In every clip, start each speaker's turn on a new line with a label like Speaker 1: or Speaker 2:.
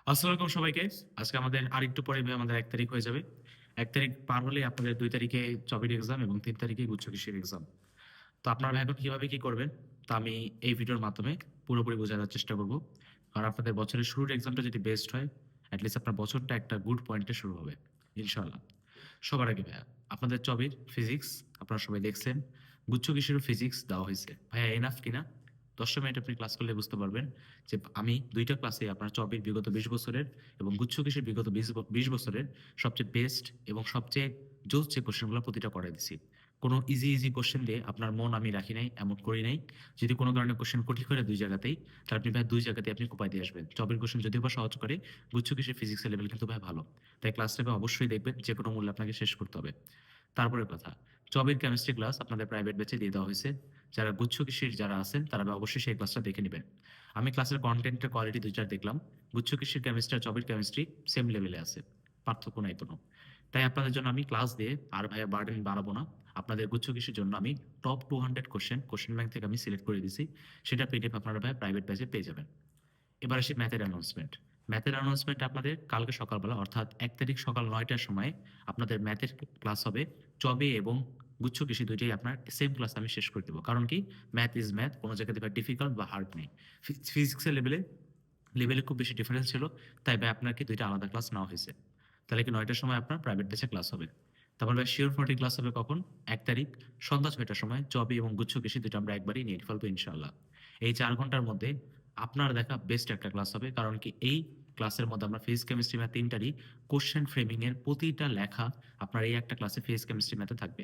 Speaker 1: আসসালামু আলাইকুম সবাইকে। আজকে আমাদের আরেকটু পরে আমাদের ১ তারিখ হয়ে যাবে। ১ তারিখ পার হলেই আপনাদের ২ তারিখে চবির এক্সাম এবং ৩ তারিখে গুচ্ছ কৃষির এক্সাম। তো আপনারা এখন কিভাবে কি করবেন তা আমি এই ভিডিওর মাধ্যমে পুরোপুরি বোঝানোর চেষ্টা করব। কারণ আপনাদের বছরের শুরুর এক্সামটা যদি বেস্ট হয়, এট লিস্ট আপনার বছরটা একটা গুড পয়েন্টে শুরু হবে ইনশাআল্লাহ। সবার আগে ভাইয়া, আপনাদের চবির ফিজিক্স আপনারা সবাই দেখছেন। গুচ্ছ কৃষিরও ফিজিক্স দেওয়া হয়েছে। ভাইয়া এনাফ কিনা? ১০টা মিনিট আপনি ক্লাস করলে বুঝতে পারবেন যে আমি ২ টা ক্লাসে আপনার চবির বিগত ২০ বছরের এবং গুচ্ছ কৃষির বিগত ২০ বছরের সবচেয়ে বেস্ট এবং সবচেয়ে জোস যে কোয়েশ্চেনগুলো প্রতিটা করায় দিছি। কোনো ইজি কোয়েশ্চেন দিয়ে আপনার মন আমি রাখি নাই, এমন করি নাই। যদি কোনো কারণে কোয়েশ্চেন কঠিন করে ২ জায়গাতেই, তাহলে আপনি ভাই ২ জায়গাতেই আপনি কোপায় দিয়ে আসবেন। চবের কোয়েশ্চেন যদিও বা সহজ করে, গুচ্ছ কৃষির ফিজিক্সের লেভেল কিন্তু ভাই ভালো। তাই ক্লাসটা ভাই অবশ্যই দেখবেন, যেকোনো মূল্যে আপনাকে শেষ করতে হবে। তারপরের কথা, চবের কেমিস্ট্রি ক্লাস আপনাদের প্রাইভেট ব্যাচে দিয়ে দেওয়া হয়েছে। যারা গুচ্ছ কৃষির যারা আছেন তারা ভাই অবশ্যই সেই ক্লাসটা দেখে নিবেন। আমি ক্লাসের কনটেন্টের কোয়ালিটি ২-৪ দেখলাম। গুচ্ছ কৃষির কেমিস্ট্রি আর চবের কেমিস্ট্রি সেম লেভেলে আছে। পার্থক্য নাই কোনো। তাই আপনাদের জন্য আমি ক্লাস দিয়ে আর ভাইয়া বার্ডেন বাড়াবো না। আপনাদের গুচ্ছ কৃষির জন্য আমি টপ 200 কোয়েশ্চেন ব্যাংক থেকে আমি সিলেক্ট করে দিছি। সেটা পিডিএফ আপনারা ভাই প্রাইভেট ব্যাচে পেয়ে যাবেন। এবার আসি ম্যাথের অ্যানাউন্সমেন্ট। ম্যাথের অ্যানাউন্সমেন্ট আপনাদের কালকে সকালবেলা অর্থাৎ ১ তারিখ সকাল ৯ টার সময় আপনাদের ম্যাথের ক্লাস হবে। চবে এবং গুচ্ছ কৃষি ২ টাই আপনার সেম ক্লাস আমি শেষ করে দিব। কারণ কি? Math is math. কোন জায়গাতে বা ডিফিকাল্ট বা হার্ড নেই। ফিজিক্সের লেভেলে খুব বেশি ডিফারেন্স ছিল। তাই ভাই আপনাকে ২ টা আলাদা ক্লাস নেওয়া হয়েছে। তাহলে কি ৯ টার সময় আপনার প্রাইভেট ব্যাচে ক্লাস হবে। তারপর ভাই শিওর 40 ক্লাস হবে কখন? ১ তারিখ সন্ধ্যা ৬ টার সময় চবি এবং গুচ্ছ কৃষি ২ টা আমরা একবারেই নিয়ে ফেলবো ইনশাআল্লাহ। এই ৪ ঘন্টার মধ্যে আপনার দেখা বেস্ট একটা ক্লাস হবে। কারণ কি? এই ক্লাসের মধ্যে আমরা ফিজিক্স, কেমিস্ট্রি, ম্যাথ ৩ টারই কোয়েশ্চেন ফ্রেমিং এর প্রতিটা লেখা আপনার এই একটা ক্লাসে ফিজিক্স, কেমিস্ট্রি, ম্যাথে থাকবে।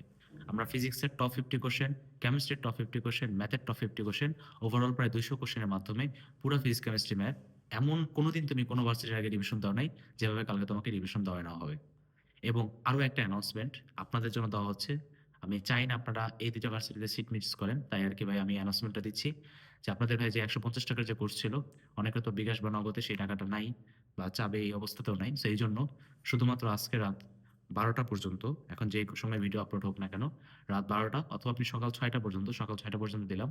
Speaker 1: আমরা ফিজিক্সের টপ 50 কোয়েশ্চেন, কেমিস্ট্রির টপ 50 কোয়েশ্চেন, ম্যাথের টপ 50 কোয়েশ্চেন, ওভারঅল প্রায় ২০০ কোয়েশ্চেনের মাধ্যমে পুরা ফিজিক্স, কেমিস্ট্রি, ম্যাথ এমন কোনদিন তুমি কোন ভার্সিটির আগে রিভিশন দাও নাই, যেভাবে কালকে তোমাকে রিভিশন দেওয়া নেওয়া হবে। এবং আরো একটা অ্যানাউন্সমেন্ট আপনাদের জন্য দেওয়া হচ্ছে। আমি চাই না আপনারা এই ২ টা ভার্সিটিতে সিট মিস করেন। তাই আরকি ভাই আমি অ্যানাউন্সমেন্টটা দিচ্ছি যে আপনাদের ভাই যে ৳১৫০ যে কোর্স ছিল, অনেকের তো বিকাশ বা নগদে সেই টাকাটা নাই বা চাবে এই অবস্থাতেও নাই। সো এইজন্য শুধুমাত্র আজকে রাত ১২টা পর্যন্ত, এখন যে সময় ভিডিও আপলোড হোক না কেন, রাত ১২টা অথবা আপনি সকাল ৬টা পর্যন্ত, সকাল ৬টা পর্যন্ত দিলাম।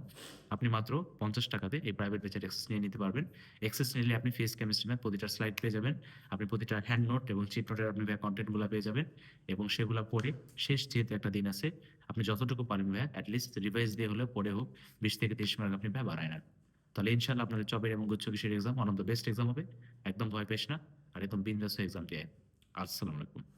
Speaker 1: আপনি মাত্র ৳৫০ তে এই প্রাইভেট ব্যাচের অ্যাক্সেস নিয়ে নিতে পারবেন। অ্যাক্সেস নিলে আপনি ফিজিক্স, কেমিস্ট্রি, ম্যাথ প্রতিটা স্লাইড পেয়ে যাবেন। আপনি প্রতিটা হ্যান্ড নোট এবং চিট নোটের আপনি ভাইয়া কনটেন্ট গুলা পেয়ে যাবেন এবং সেগুলা পড়ে শেষ যেহেতু একটা দিন আছে, আপনি যতটুকু পারেন ভাইয়া এট লিস্ট রিভাইজ দিয়ে হলেও পড়ে হোক ২০ থেকে ৩০ মার্ক আপনি ভাইয়া বাড়ায় নেন। তাহলে ইনশাআল্লাহ আপনাদের চবের এবং গুচ্ছ কিসের exam one of the best exam হবে। একদম ভয় পাইস না। আর একদম বিন্দাস হয়ে এক্সাম দিয়ে আয়। আসসালামু আলাইকুম।